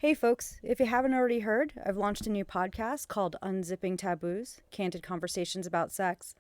Hey folks, if you haven't already heard, I've launched a new podcast called Unzipping Taboos, Candid Conversations about Sex.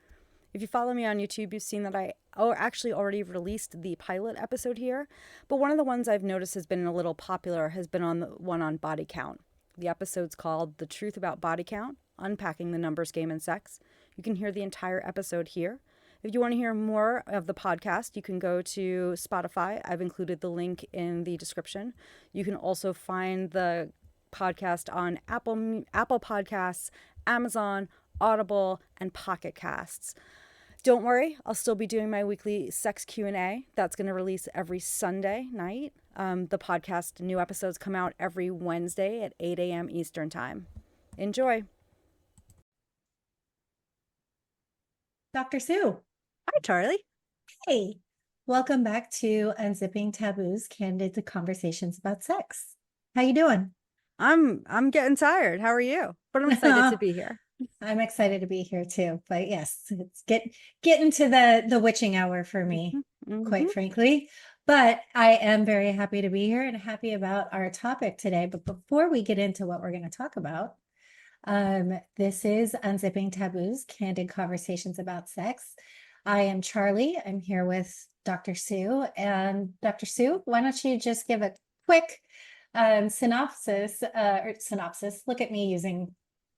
If you follow me on YouTube, you've seen that I actually already released the pilot episode here, but one of the ones I've noticed has been a little popular has been on the one on body count. The episode's called The Truth About Body Count, Unpacking the Numbers Game in Sex. You can hear the entire episode here. If you want to hear more of the podcast, you can go to Spotify. I've included the link in the description. You can also find the podcast on Apple Podcasts, Amazon, Audible, and Pocket Casts. Don't worry, I'll still be doing my weekly sex Q&A. That's going to release every Sunday night. The podcast new episodes come out every Wednesday at 8 a.m. Eastern Time. Enjoy. Dr. Sue. Hi, Charlie. Hey, welcome back to Unzipping Taboos, Candid Conversations about Sex. How you doing? I'm getting tired. How are you? But I'm excited to be here. I'm excited to be here too. But yes, it's getting to the witching hour for me, quite frankly. But I am very happy to be here and happy about our topic today. But before we get into what we're going to talk about, this is Unzipping Taboos, Candid Conversations about Sex. I am Charlie. I'm here with Dr. Sue. And Dr. Sue, why don't you just give a quick synopsis. Look at me using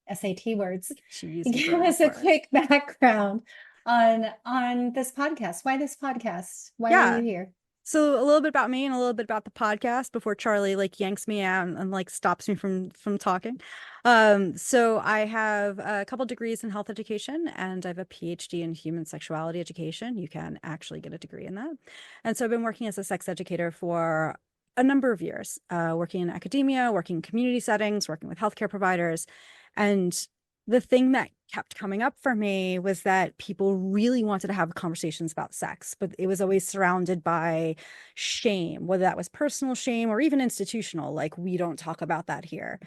SAT words. Give us a quick background on this podcast. Why this podcast? Why are you here? So a little bit about me and a little bit about the podcast before Charlie yanks me out and stops me from talking. So I have a couple degrees in health education and I have a PhD in human sexuality education. You can actually get a degree in that. And so I've been working as a sex educator for a number of years, working in academia, working in community settings, working with healthcare providers. And the thing that kept coming up for me was that people really wanted to have conversations about sex, but it was always surrounded by shame, whether that was personal shame or even institutional, like we don't talk about that here.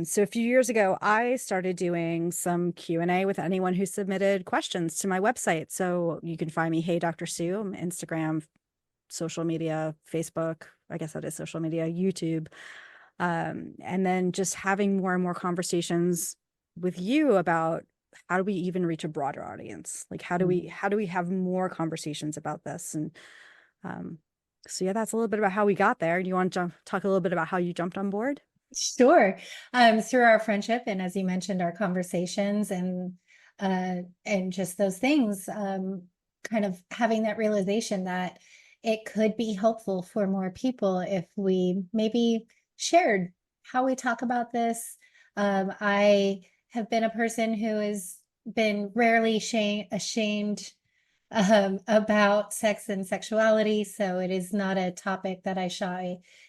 So a few years ago, I started doing some Q&A with anyone who submitted questions to my website. So you can find me, Hey Dr. Sue, on Instagram, social media, Facebook, I guess that is social media, YouTube. And then just having more and more conversations with you about how do we even reach a broader audience? Like how do we have more conversations about this? And so yeah, that's a little bit about how we got there. Do you want to talk a little bit about how you jumped on board? Sure. Through our friendship and as you mentioned, our conversations and just those things, kind of having that realization that it could be helpful for more people if we maybe shared how we talk about this. I have been a person who has been rarely ashamed about sex and sexuality, so it is not a topic that I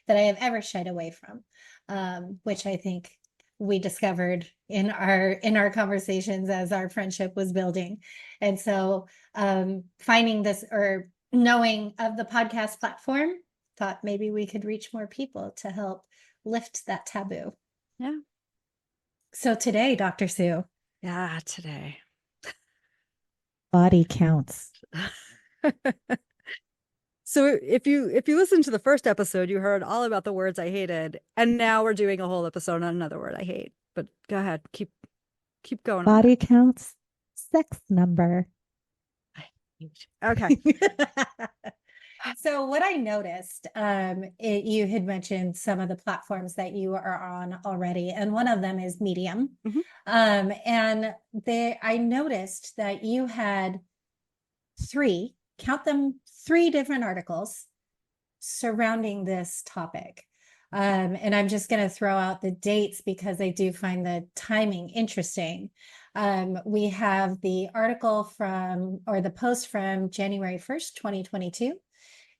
have ever shied away from, which I think we discovered in our conversations as our friendship was building. And so finding this or knowing of the podcast platform, thought maybe we could reach more people to help lift that taboo. Yeah. So today, Dr. Sue. Yeah, today. Body counts. So if you listen to the first episode, you heard all about the words I hated, and now we're doing a whole episode on another word I hate. But go ahead, keep going. Body counts, sex number. Okay. So what I noticed, you had mentioned some of the platforms that you are on already, and one of them is Medium. And I noticed that you had three different articles surrounding this topic. And I'm just going to throw out the dates because I do find the timing interesting. We have the article the post from January 1st, 2022.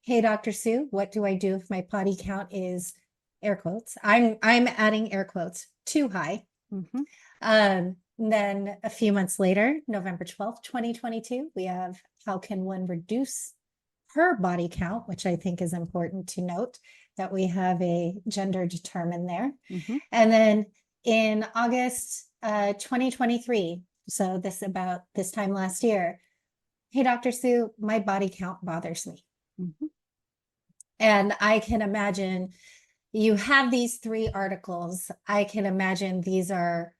Hey, Dr. Sue, what do I do if my body count is air quotes? I'm adding air quotes too high. Then a few months later, November 12th, 2022, we have how can one reduce her body count, which I think is important to note that we have a gender determined there. And then in August 2023, so about this time last year, hey, Dr. Sue, my body count bothers me. And I can imagine you have these 3 articles. I can imagine these are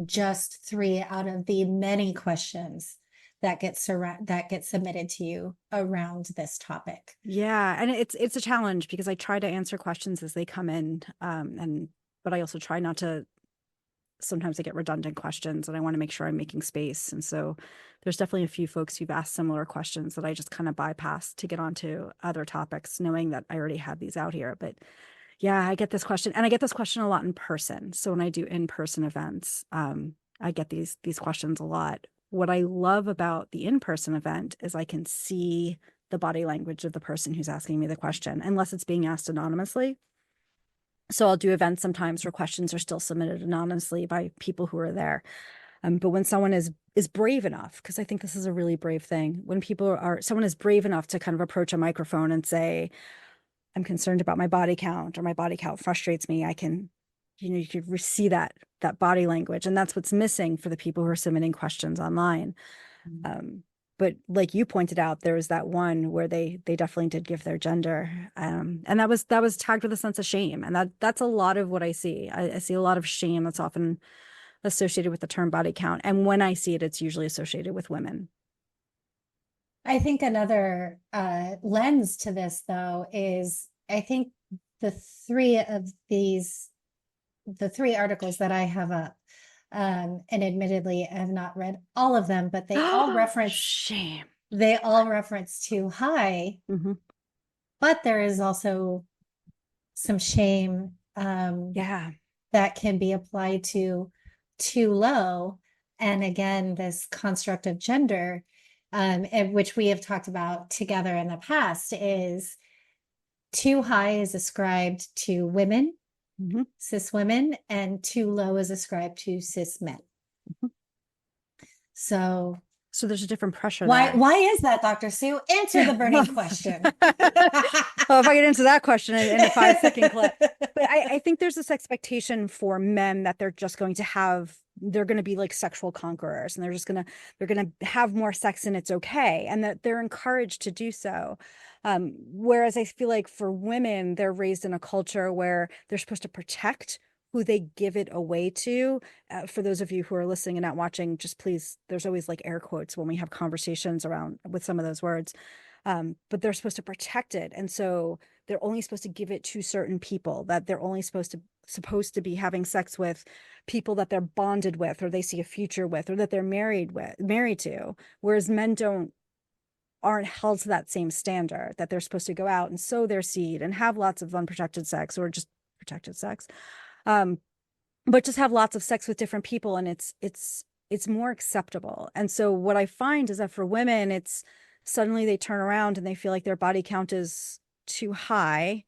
just 3 out of the many questions that get submitted to you around this topic. Yeah, and it's a challenge because I try to answer questions as they come in, and but I also try not to. Sometimes I get redundant questions, and I want to make sure I'm making space. And so, there's definitely a few folks who've asked similar questions that I just kind of bypass to get onto other topics, knowing that I already had these out here. But yeah, I get this question, and I get this question a lot in person. So when I do in-person events, I get these questions a lot. What I love about the in-person event is I can see the body language of the person who's asking me the question, unless it's being asked anonymously. So I'll do events sometimes where questions are still submitted anonymously by people who are there. But when someone is brave enough, because I think this is a really brave thing, when someone is brave enough to kind of approach a microphone and say, I'm concerned about my body count, or my body count frustrates me, I can, you could see that body language. And that's what's missing for the people who are submitting questions online. Um, but like you pointed out, there was that one where they definitely did give their gender. And that was tagged with a sense of shame. And that's a lot of what I see. I see a lot of shame that's often associated with the term body count. And when I see it, it's usually associated with women. I think another lens to this, though, is I think the three of these, the 3 articles that I have up, and admittedly, I have not read all of them, but Shame. they all reference too high, Hmm. but there is also some shame Yeah. that can be applied to too low. And again, this construct of gender, and which we have talked about together in the past, is too high is ascribed to women, Hmm. cis women, and too low is ascribed to cis men. So So there's a different pressure why there. why is that, Dr. Sue? Answer the burning question. Oh, if I get into that question in a 5-second clip. But I think there's this expectation for men that they're going to be like sexual conquerors, and they're going to have more sex, and it's okay. And that they're encouraged to do so. Whereas I feel like for women, they're raised in a culture where they're supposed to protect who they give it away to. For those of you who are listening and not watching, just please, there's always like air quotes when we have conversations around with some of those words. But they're supposed to protect it. And so they're only supposed to give it to certain people, that they're only supposed to be having sex with people that they're bonded with, or they see a future with, or that they're married to. Whereas men aren't held to that same standard, that they're supposed to go out and sow their seed and have lots of unprotected sex, or just protected sex. Um, but just have lots of sex with different people, and it's more acceptable. And so what I find is that for women, it's suddenly they turn around and they feel like their body count is too high,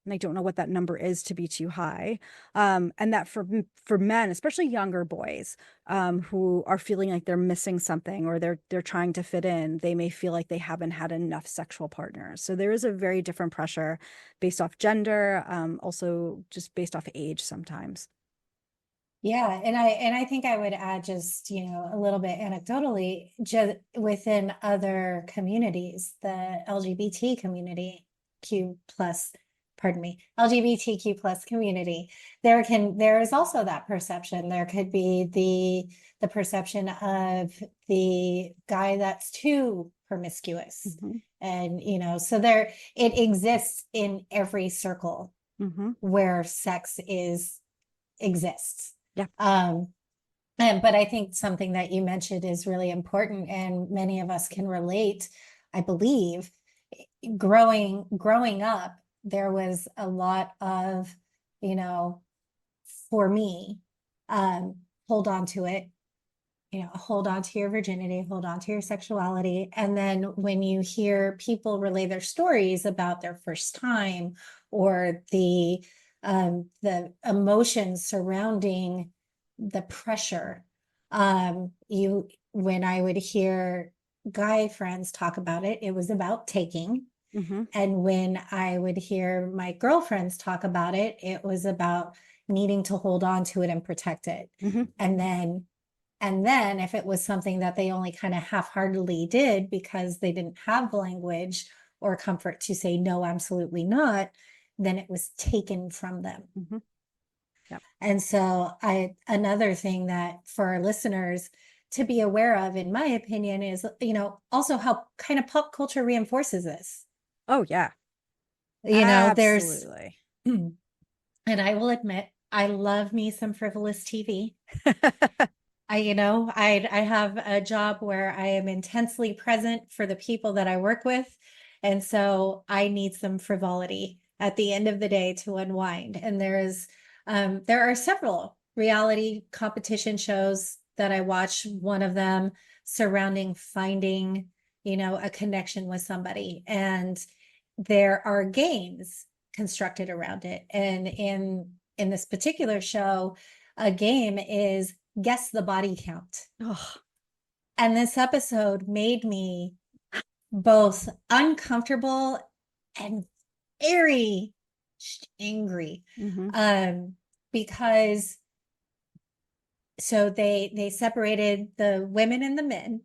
and I don't know what that number is to be too high. And that for men, especially younger boys, who are feeling like they're missing something, or they're trying to fit in, they may feel like they haven't had enough sexual partners. So there is a very different pressure based off gender, also just based off age sometimes. Yeah, and I think I would add, just, a little bit anecdotally, just within other communities, the LGBT community, Q plus, pardon me, LGBTQ plus community, there is also that perception. There could be the perception of the guy that's too promiscuous. Hmm. And so there, it exists in every circle Hmm. where sex exists. Yeah. Um, but I think something that you mentioned is really important, and many of us can relate, I believe. Growing up, there was a lot of, you know, for me, um, hold on to it, hold on to your virginity, hold on to your sexuality. And then when you hear people relay their stories about their first time, or the emotions surrounding the pressure, when I would hear guy friends talk about it, it was about taking. Hmm. And when I would hear my girlfriends talk about it, it was about needing to hold on to it and protect it. Hmm. And then if it was something that they only kind of half-heartedly did because they didn't have the language or comfort to say, no, absolutely not, then it was taken from them. Hmm. Yep. And so another thing that for our listeners to be aware of, in my opinion, is, also how kind of pop culture reinforces this. Oh yeah, There's, absolutely. and I will admit, I love me some frivolous TV. I have a job where I am intensely present for the people that I work with. And so I need some frivolity at the end of the day to unwind. And there are several reality competition shows that I watch, one of them surrounding finding, a connection with somebody. And there are games constructed around it. And in this particular show, a game is guess the body count. Oh. And this episode made me both uncomfortable and very angry. Hmm. Um, because so they separated the women and the men.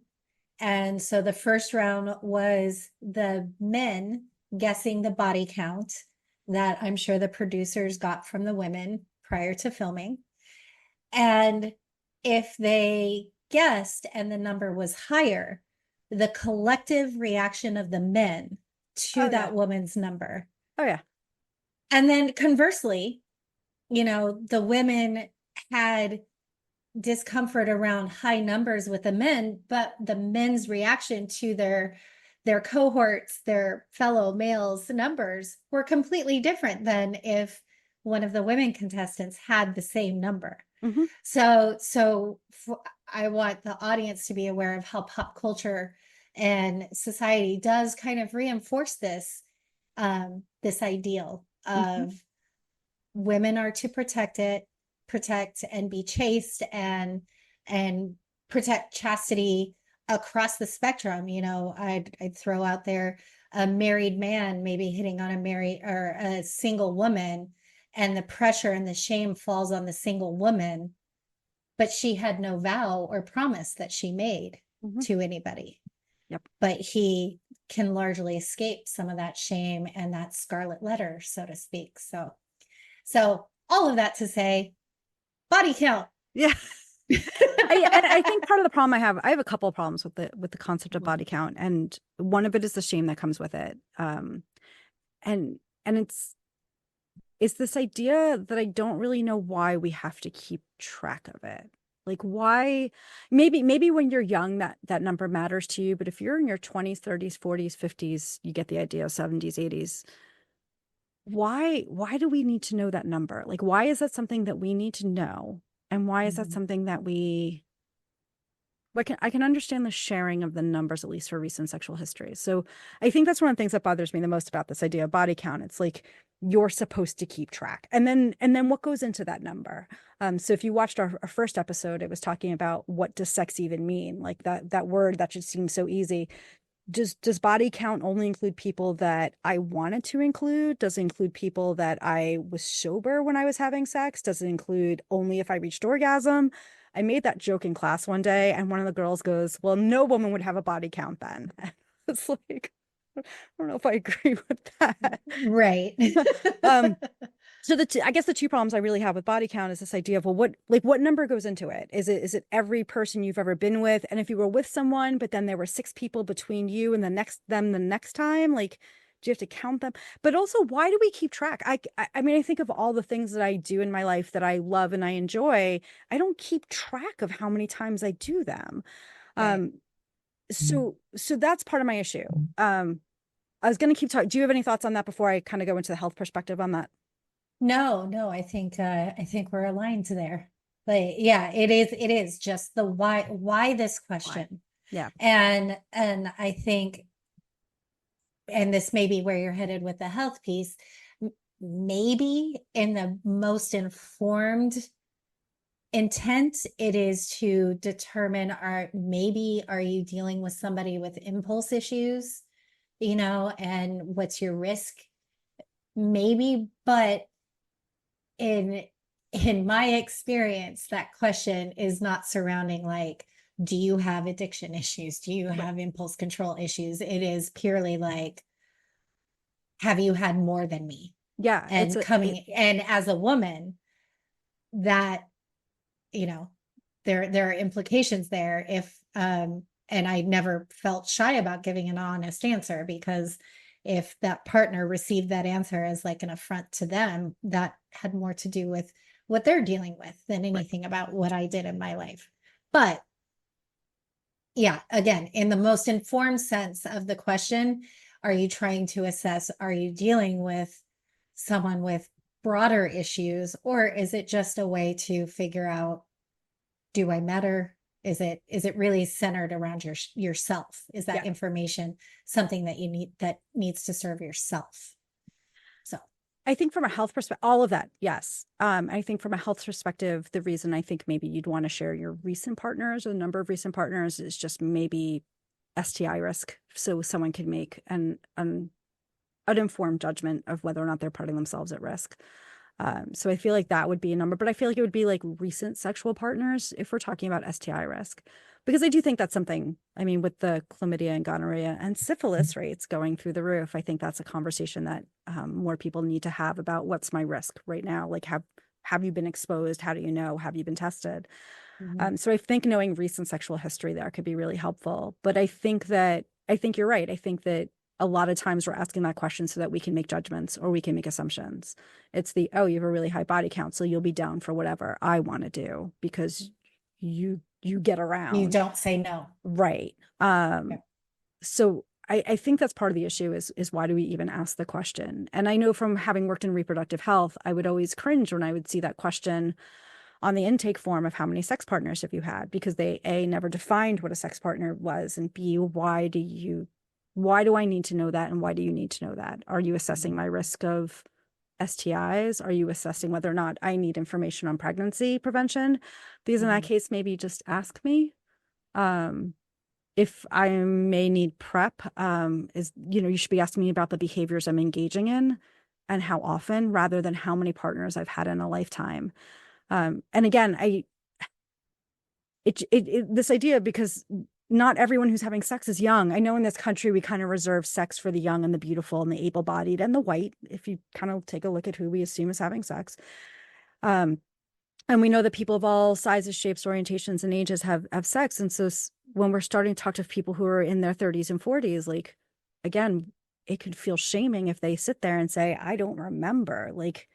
And so the first round was the men guessing the body count that I'm sure the producers got from the women prior to filming. And if they guessed and the number was higher, the collective reaction of the men to Oh yeah. that woman's number. Oh yeah. And then conversely, the women had discomfort around high numbers with the men, but the men's reaction to their cohorts, their fellow males numbers were completely different than if one of the women contestants had the same number. Hmm. So I want the audience to be aware of how pop culture and society does kind of reinforce this ideal Hmm. of women are to protect and be chaste and protect chastity across the spectrum. I'd throw out there a married man maybe hitting on a married or a single woman, and the pressure and the shame falls on the single woman, but she had no vow or promise that she made Hmm. to anybody. Yep. But he can largely escape some of that shame and that scarlet letter, so to speak. So all of that to say, body count. Yeah. I think part of the problem I have a couple of problems with the concept of body count, and one of it is the shame that comes with it. And it's this idea that I don't really know why we have to keep track of it. Like why maybe when you're young that number matters to you, but if you're in your 20s, 30s, 40s, 50s, you get the idea, 70s, 80s. Why do we need to know that number? Like why is that something that we need to know? And why is that Mhm. something that I can understand the sharing of the numbers, at least for recent sexual history. So I think that's one of the things that bothers me the most about this idea of body count. It's like you're supposed to keep track. And then what goes into that number? So if you watched our first episode, it was talking about what does sex even mean? Like that word that should seem so easy. Does body count only include people that I wanted to include? Does it include people that I was sober when I was having sex? Does it include only if I reached orgasm? I made that joke in class one day, and one of the girls goes, "Well, no woman would have a body count then." It's like, I don't know if I agree with that. Right. Um, so I guess the two problems I really have with body count is this idea of, well, what number goes into it? Is it every person you've ever been with? And if you were with someone, but then there were six people between you and the next time, like, do you have to count them? But also, why do we keep track? I mean, I think of all the things that I do in my life that I love and I enjoy. I don't keep track of how many times I do them. Right. Um, so that's part of my issue. I was going to keep talking. Do you have any thoughts on that before I kind of go into the health perspective on that? No, I think we're aligned there. But yeah, it is just the why this Why? question. Yeah. And I think, and this may be where you're headed with the health piece, maybe in the most informed intent, it is to determine, are you dealing with somebody with impulse issues, and what's your risk? Maybe, but in in my experience, that question is not surrounding like, do you have addiction issues? Do you Right. have impulse control issues? It is purely like, have you had more than me? Yeah, it's and a coming, and as a woman, that, you know, there are implications there if and I never felt shy about giving an honest answer, because if that partner received that answer as like an affront to them, that had more to do with what they're dealing with than right. anything about what I did in my life. But yeah, again, in the most informed sense of the question, are you trying to assess, are you dealing with someone with broader issues, or is it just a way to figure out, do I matter? Is it really centered around yourself? Is that Yeah. information something that you need, that needs to serve yourself? So, I think from a health perspective, all of that, yes. I think from a health perspective, the reason I think maybe you'd want to share your recent partners or the number of recent partners is just maybe STI risk. So someone can make an informed judgment of whether or not they're putting themselves at risk. So I feel like that would be a number, but I feel like it would be like recent sexual partners if we're talking about STI risk, because I do think that's something, I mean, with the chlamydia and gonorrhea and syphilis rates going through the roof, I think that's a conversation that more people need to have about what's my risk right now. Like, have you been exposed? How do you know? Have you been tested? mhm, So I think knowing recent sexual history there could be really helpful. But I think you're right. I think that a lot of times we're asking that question so that we can make judgments or we can make assumptions. It's the, oh, you have a really high body count, so you'll be down for whatever I want to do because you get you around. don't say no. Right. Yeah. So I think that's part of the issue is why do we even ask the question? And I know from having worked in reproductive health, I would always cringe when I would see that question on the intake form of how many sex partners have you had, because they A, never defined what a sex partner was, and B, why do I need to know that, and why do you need to know that? Are you assessing my risk of STIs? Are you assessing whether or not I need information on pregnancy prevention? Because in that Mhm. case, maybe just ask me. Um, if I may need prep, you should be asking me about the behaviors I'm engaging in and how often, rather than how many partners I've had in a lifetime. And again, this idea, because not everyone who's having sex is young. I know in this country we kind of reserve sex for the young and the beautiful and the able-bodied and the white, if you kind of take a look at who we assume is having sex. Um, and we know that people of all sizes, shapes, orientations, and ages have sex. And so when we're starting to talk to people who are in their 30s and 40s, like, again, it could feel shaming if they sit there and say, I don't remember, like,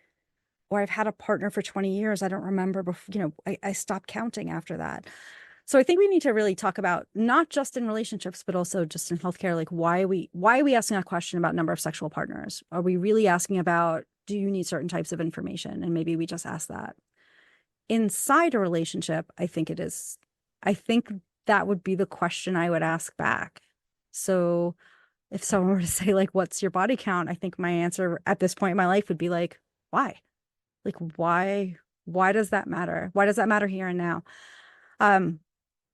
or I've had a partner for 20 years. I don't remember before, I stopped counting after that. So I think we need to really talk about not just in relationships, but also just in healthcare, like why are we asking a question about number of sexual partners? Are we really asking about, do you need certain types of information? And maybe we just ask that. Inside a relationship, I think it is, I think that would be the question I would ask back. So if someone were to say, like, what's your body count? I think my answer at this point in my life would be like, why? Like, why does that matter? Why does that matter here and now? Um,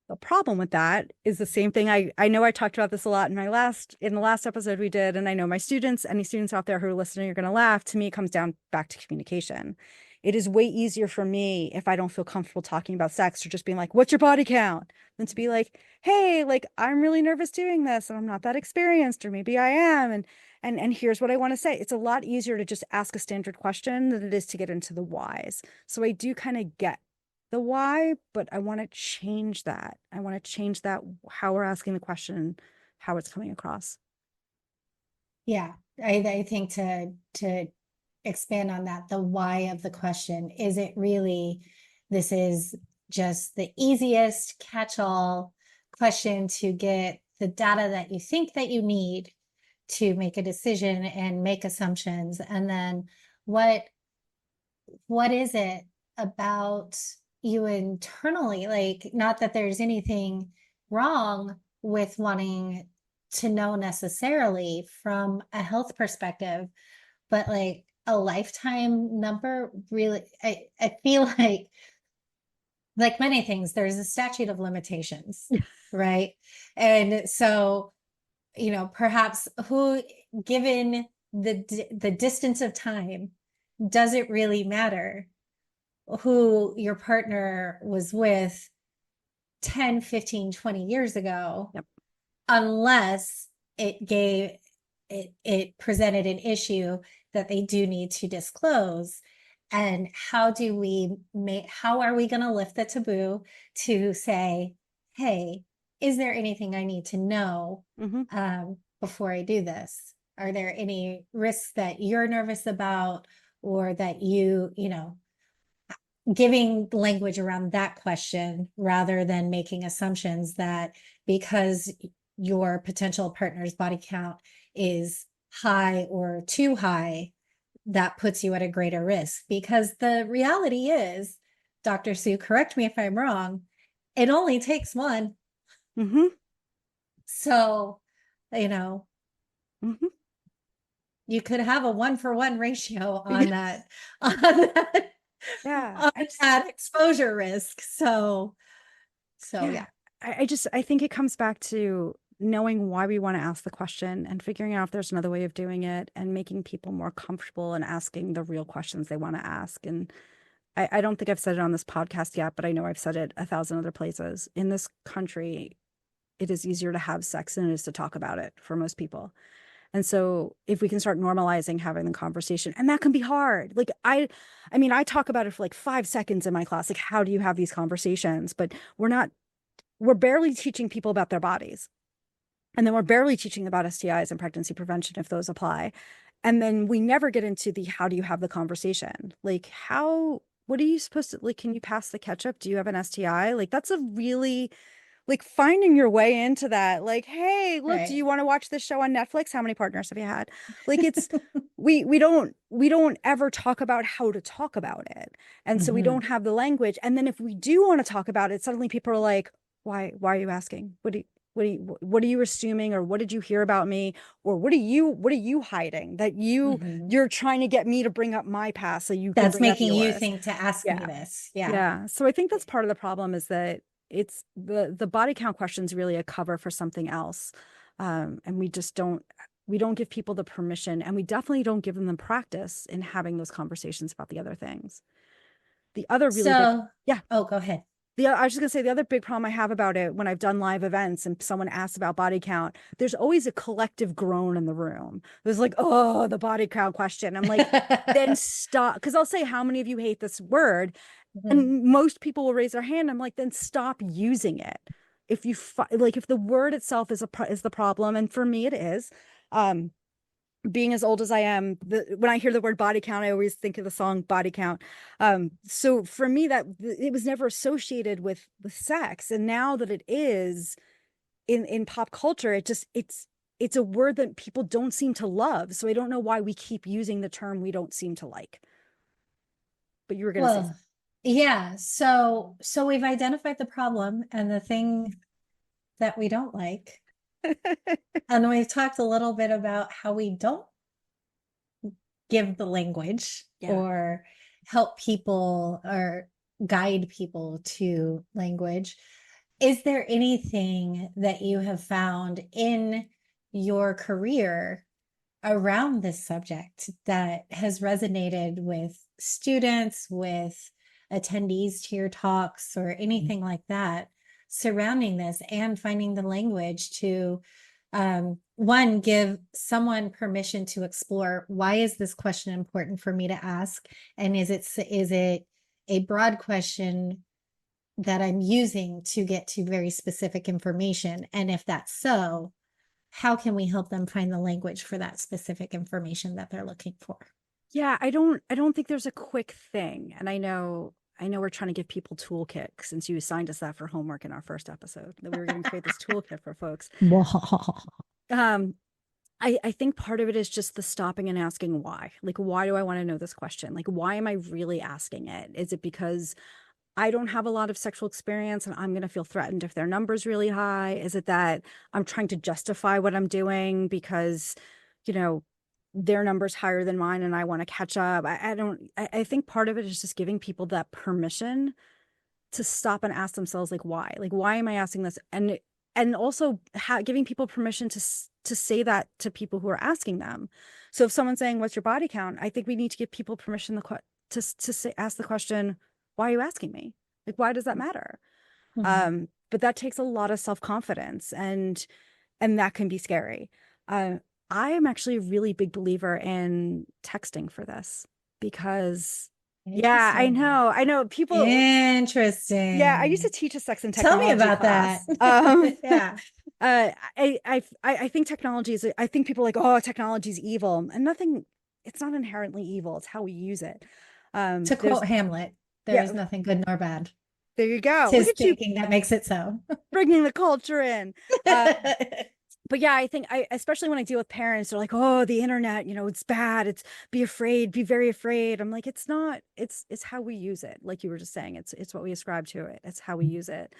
the problem with that is the same thing. I know I talked about this a lot in the last episode we did, and I know my students, any students out there who are listening, are going to laugh. To me, it comes down back to communication. It is way easier for me if I don't feel comfortable talking about sex or just being like, "What's your body count?" than to be like, "Hey, like I'm really nervous doing this, and I'm not that experienced, or maybe I am, and here's what I want to say." It's a lot easier to just ask a standard question than it is to get into the whys. So I do kind of get the why, but I want to change that. I want to change that, how we're asking the question, how it's coming across. Yeah, I think to expand on that, the why of the question, is it really, this is just the easiest catch-all question to get the data that you think that you need to make a decision and make assumptions, and then what what is it about you internally, like, not that there's anything wrong with wanting to know necessarily from a health perspective, but like a lifetime number really, I feel like many things, there's a statute of limitations, right? And so, perhaps who, given the distance of time, does it really matter who your partner was with 10, 15, 20 years ago, Yep. unless it presented an issue that they do need to disclose? And how are we going to lift the taboo to say, hey, is there anything I need to know Mm-hmm. before I do this? Are there any risks that you're nervous about, or that giving language around that question rather than making assumptions that because your potential partner's body count is high or too high, that puts you at a greater risk? Because the reality is, Dr. Sue, correct me if I'm wrong, it only takes one. Mm-hmm. So, you know, Mm-hmm. you could have a 1-for-1 ratio Yeah. on that, on that, Yeah. on that exposure risk. So Yeah. yeah. I think it comes back to knowing why we want to ask the question and figuring out if there's another way of doing it and making people more comfortable and asking the real questions they want to ask. And I don't think I've said it on this podcast yet, but I know I've said it 1,000 other places. In this country, it is easier to have sex than it is to talk about it for most people. And so if we can start normalizing having the conversation, and that can be hard. Like I mean, I talk about it for like 5 seconds in my class. Like, how do you have these conversations? But we're barely teaching people about their bodies. And then we're barely teaching about STIs and pregnancy prevention if those apply. And then we never get into the how do you have the conversation? Like, what are you supposed to, like, can you pass the ketchup? Do you have an STI? Like, that's a really, like, finding your way into that. Like, hey, look, do Right. you want to watch this show on Netflix? How many partners have you had? Like, it's, we don't ever talk about how to talk about it. And so we Mhm. don't have the language. And then if we do want to talk about it, suddenly people are like, why are you asking? What are you assuming, or what did you hear about me, or what are you hiding that Mhm. you're trying to get me to bring up my past so you can That's bring up making you yours. think to ask me Yeah. this. Yeah. Yeah. So I think that's part of the problem, is that it's the body count question is really a cover for something else. And we don't give people the permission, and we definitely don't give them the practice in having those conversations about the other things. The other really big, So, yeah, oh, go ahead. I was just gonna say, the other big problem I have about it when I've done live events and someone asks about body count, there's always a collective groan in the room. There's like, oh, the body count question. I'm like, then stop. Because I'll say, how many of you hate this word? Mhm. And most people will raise their hand. I'm like, then stop using it. If like, if the word itself is the problem, and for me it is, um, being as old as I am, when I hear the word body count, I always think of the song Body Count. So for me, that it was never associated with sex, and now that it is in pop culture, it's a word that people don't seem to love. So I don't know why we keep using the term we don't seem to like. But you were going to say Well, yeah. So we've identified the problem and the thing that we don't like. something. And we've talked a little bit about how we don't give the language Yeah. or help people or guide people to language. Is there anything that you have found in your career around this subject that has resonated with students, with attendees to your talks, or anything like that surrounding this, and finding the language to one, give someone permission to explore, why is this question important for me to ask, and is it a broad question that I'm using to get to very specific information, and if that's so, how can we help them find the language for that specific information that they're looking for? Yeah, I don't think there's a quick thing. And I know we're trying to give people toolkit, since you assigned us that for homework in our first episode, that we were going to create this toolkit for folks. Um, I think part of it is just the stopping and asking why. Like, why do I want to know this question? Like, why am I really asking it? Is it because I don't have a lot of sexual experience and I'm going to feel threatened if their number's really high? Is it that I'm trying to justify what I'm doing because, you know, their number's higher than mine and I want to catch up? I think part of it is just giving people that permission to stop and ask themselves, like, why? Like, why am I asking this? And also giving people permission to say that to people who are asking them. So if someone's saying, "What's your body count?" I think we need to give people permission to say, ask the question, "Why are you asking me? Like, why does that matter?" Mhm. But that takes a lot of self-confidence, and that can be scary. I am actually a really big believer in texting for this because, yeah, Interesting. I know people, yeah, I used to Interesting. teach a sex and Tell me technology about that. class. Yeah. I think technology is, I think people are like, oh, technology is evil, and nothing, it's not inherently evil. It's how we use it. To There's, quote Hamlet, there is yeah, nothing good nor bad. there you go. Look Tis at you thinking that makes it so. bringing the culture in. But yeah, I think especially when I deal with parents, they're like, "Oh, the internet, it's bad. It's be afraid, be very afraid." I'm like, "It's not. It's how we use it." Like you were just saying, it's what we ascribe to it. It's how we use it.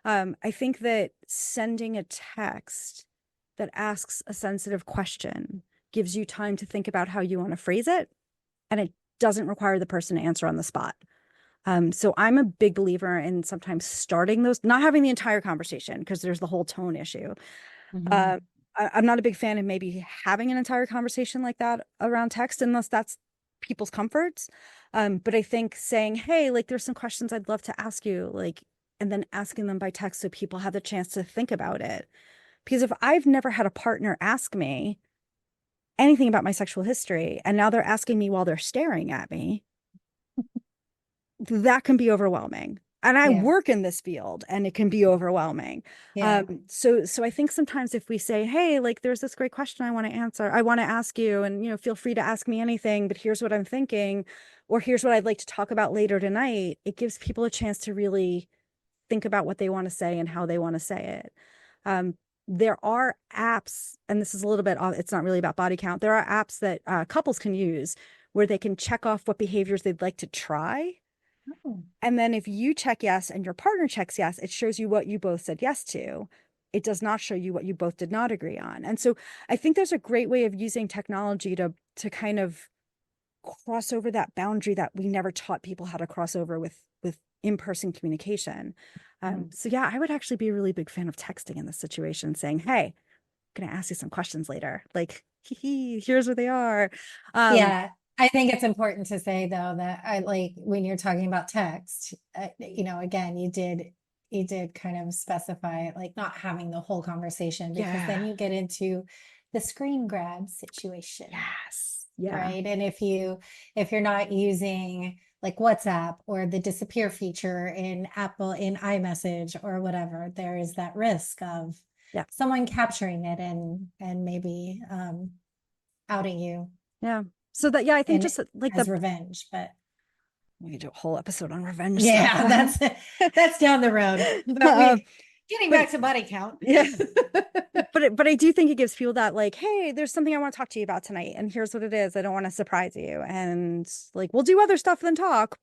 I think that sending a text that asks a sensitive question gives you time to think about how you want to phrase it, and it doesn't require the person to answer on the spot. So I'm a big believer in sometimes starting those, not having the entire conversation because there's the whole tone issue. Uh, Mhm. I'm not a big fan of maybe having an entire conversation like that around text unless that's people's comforts. But I think saying, hey, like there's some questions I'd love to ask you, like, and then asking them by text so people have the chance to think about it. Because if I've never had a partner ask me anything about my sexual history, and now they're asking me while they're staring at me, that can be overwhelming. And I Yeah. work in this field and it can be overwhelming. Yeah. So I think sometimes if we say, hey, like there's this great question I want to answer, I want to ask you, and feel free to ask me anything, but here's what I'm thinking, or here's what I'd like to talk about later tonight, it gives people a chance to really think about what they want to say and how they want to say it. Um, there are apps, and this is a little bit, it's not really about body count. There are apps that couples can use where they can check off what behaviors they'd like to try, Oh, and then if you check yes and your partner checks yes, it shows you what you both said yes to. It does not show you what you both did not agree on. And so I think there's a great way of using technology to kind of cross over that boundary that we never taught people how to cross over with in-person communication. mm. So yeah, I would actually be a really big fan of texting in this situation, saying, "Hey, I'm gonna ask you some questions later. Like, here's what they are." Um, Yeah. I think it's important to say though that I like when you're talking about text, again, you did kind of specify like not having the whole conversation because yeah, then you get into the screen grab situation, yes, yeah, right? And if you're not using like WhatsApp or the disappear feature in Apple in iMessage or whatever, there is that risk of yeah, someone capturing it and maybe outing you yeah. So that, yeah, I think in just like as revenge. But we could do a whole episode on revenge stuff. yeah, that's down the road. But Um, we getting but back to body count. yeah, but I do think it gives people that like, hey, there's something I want to talk to you about tonight, and here's what it is. I don't want to surprise you, and like we'll do other stuff than talk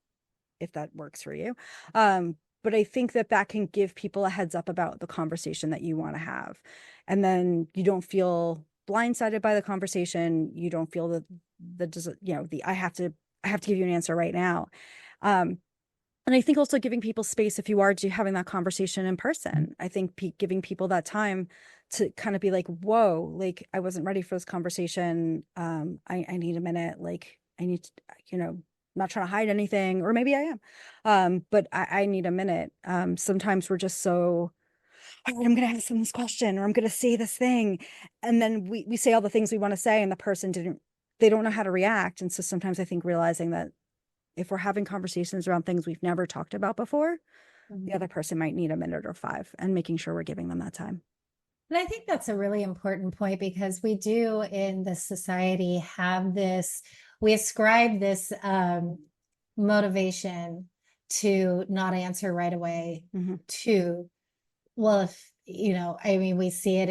if that works for you. But I think that that can give people a heads up about the conversation that you want to have, and then you don't feel blindsided by the conversation. You don't feel the I have to give you an answer right now. Um, and I think also giving people space if you are having that conversation in person. I think giving people that time to kind of be like, whoa, like I wasn't ready for this conversation. I need a minute. Like I need to, not trying to hide anything, or maybe I am. But I need a minute. Sometimes we're just so, all right, I'm going to ask them this question, or I'm going to say this thing. And then we say all the things we want to say, and the person they don't know how to react. And so sometimes I think realizing that if we're having conversations around things we've never talked about before, the Mhm. other person might need a minute or five, and making sure we're giving them that time. And I think that's a really important point because we do in this society have this, we ascribe this motivation to not answer right away Hmm. to, well, if, I mean, we see it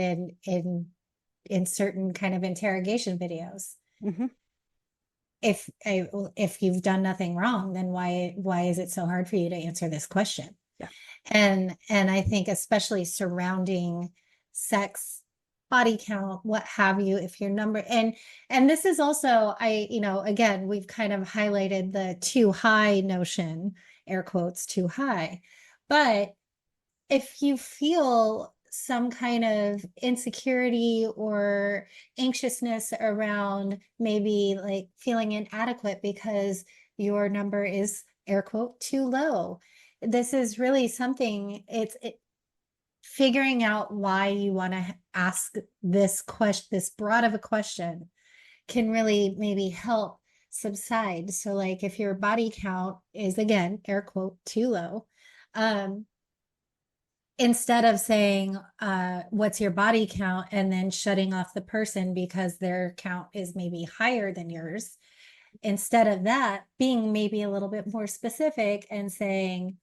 in certain kind of interrogation videos. Hmm. If you've done nothing wrong, then why is it so hard for you to answer this question? Yeah. And I think especially surrounding sex, body count, what have you, if your number and this is also again, we've kind of highlighted the too high notion, air quotes, too high. But if you feel some kind of insecurity or anxiousness around maybe like feeling inadequate because your number is air quote too low, this is really something, figuring out why you want to ask this question, this broad of a question, can really maybe help subside. So like if your body count is, again, air quote, too low, um, instead of saying, what's your body count, and then shutting off the person because their count is maybe higher than yours, instead of that, being maybe a little bit more specific and saying,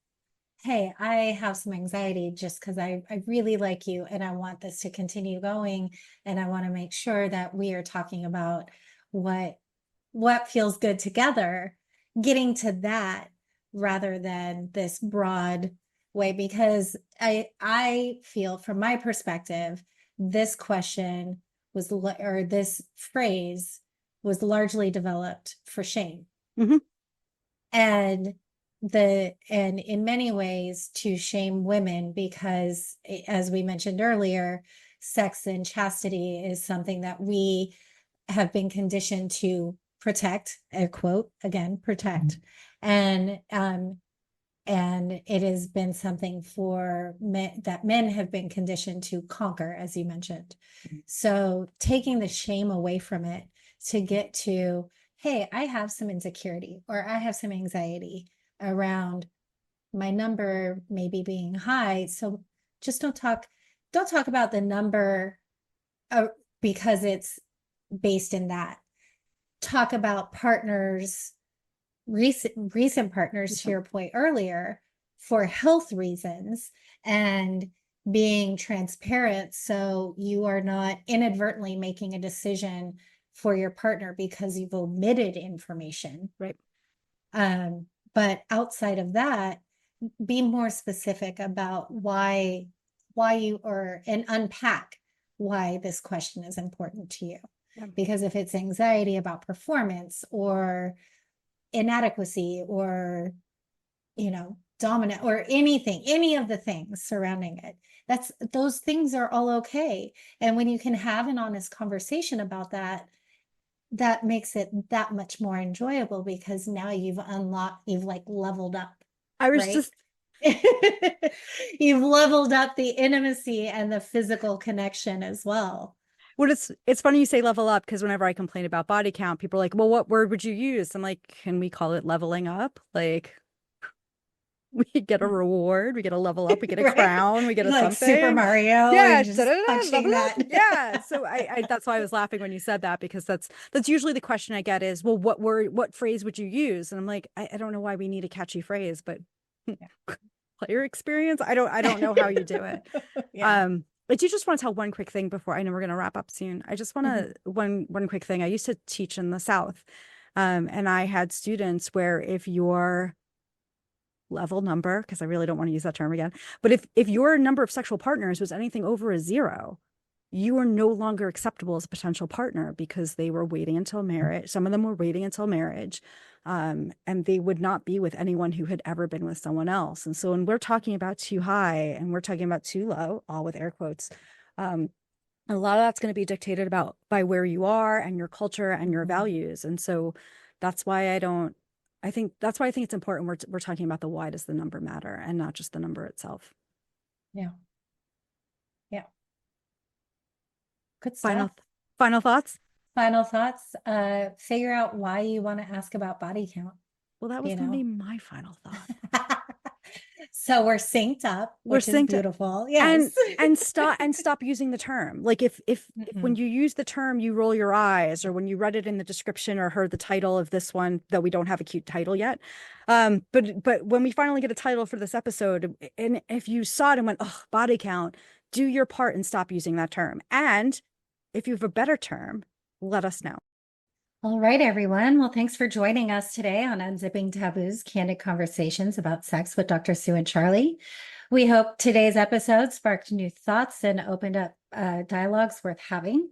hey, I have some anxiety just because I really like you and I want this to continue going. And I want to make sure that we are talking about what feels good together, getting to that rather than this broad way, because I feel from my perspective, this question was, or this phrase was largely developed for shame. Mm-hmm. And in many ways to shame women, because as we mentioned earlier, sex and chastity is something that we have been conditioned to protect, air quote, again, protect. And it has been something for men that men have been conditioned to conquer, as you mentioned. So taking the shame away from it to get to, hey, I have some insecurity or I have some anxiety around my number maybe being high. So just don't talk about the number, because it's based in that. Talk about partners, recent partners, to your point earlier, for health reasons, and being transparent so you are not inadvertently making a decision for your partner because you've omitted information. Right. But outside of that, be more specific about why you are, and unpack why this question is important to you. Yeah. Because if it's anxiety about performance or inadequacy or, dominant or anything, any of the things surrounding it, those things are all okay. And when you can have an honest conversation about that, that makes it that much more enjoyable, because now you've like leveled up, I was right? just You've leveled up the intimacy and the physical connection as well. Well, it's funny you say level up, because whenever I complain about body count, people are like, well, what word would you use? I'm like, can we call it leveling up? Like, we get a reward, we get a level up, we get a Right? crown, we get a Like Super something. Mario Yeah, and just da-da-da, level punching up. that. Yeah. So I that's why I was laughing when you said that, because that's usually the question I get is, well, what phrase would you use? And I'm like, I don't know why we need a catchy phrase, but player experience. I don't know how you do it. Yeah. I do just want to tell one quick thing before, I know we're going to wrap up soon. I just want to, one quick thing. I used to teach in the South, and I had students where if your level number, because I really don't want to use that term again, but if your number of sexual partners was anything over a 0, you are no longer acceptable as a potential partner, because they were waiting until marriage. Some of them were waiting until marriage, and they would not be with anyone who had ever been with someone else. And so when we're talking about too high and we're talking about too low, all with air quotes, a lot of that's going to be dictated about by where you are and your culture and your values. And so that's why I think it's important we're talking about the why does the number matter, and not just the number itself. Yeah. Yeah. Good Final stuff. final thoughts. Final thoughts. Figure out why you want to ask about body count, Well, that was you going to be know? my final thought. So we're synced up, We're which is synced. beautiful. and Yes. stop using the term. Like if when you use the term you roll your eyes, or when you read it in the description or heard the title of this one, though we don't have a cute title yet, but when we finally get a title for this episode, and if you saw it and went, oh, body count, do your part and stop using that term. And if you have a better term, let us know. All right, everyone. Well, thanks for joining us today on Unzipping Taboos, Candid Conversations about sex with Dr. Sue and Charlie. We hope today's episode sparked new thoughts and opened up dialogues worth having.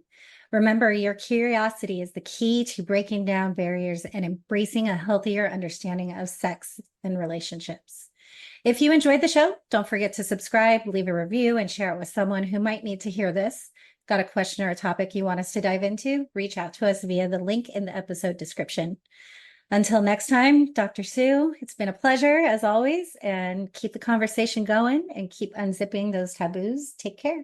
Remember, your curiosity is the key to breaking down barriers and embracing a healthier understanding of sex and relationships. If you enjoyed the show, don't forget to subscribe, leave a review, and share it with someone who might need to hear this. Got a question or a topic you want us to dive into? Reach out to us via the link in the episode description. Until next time, Dr. Sue, it's been a pleasure as always, and keep the conversation going and keep unzipping those taboos. Take care.